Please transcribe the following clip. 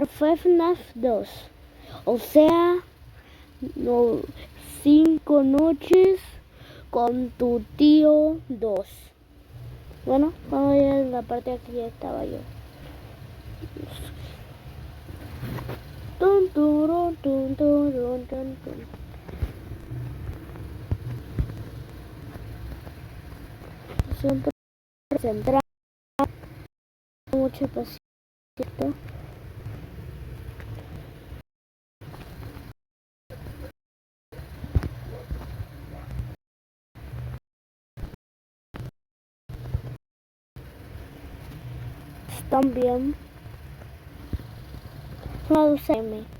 fue FNAF 2. O sea, 5 noches con tu tío 2. Bueno, vamos a ir a la parte de aquí ya estaba yo. Tun, turun, tun, turun, tun, tun. Siempre centrar mucho paciente. Están bien. No, 12M.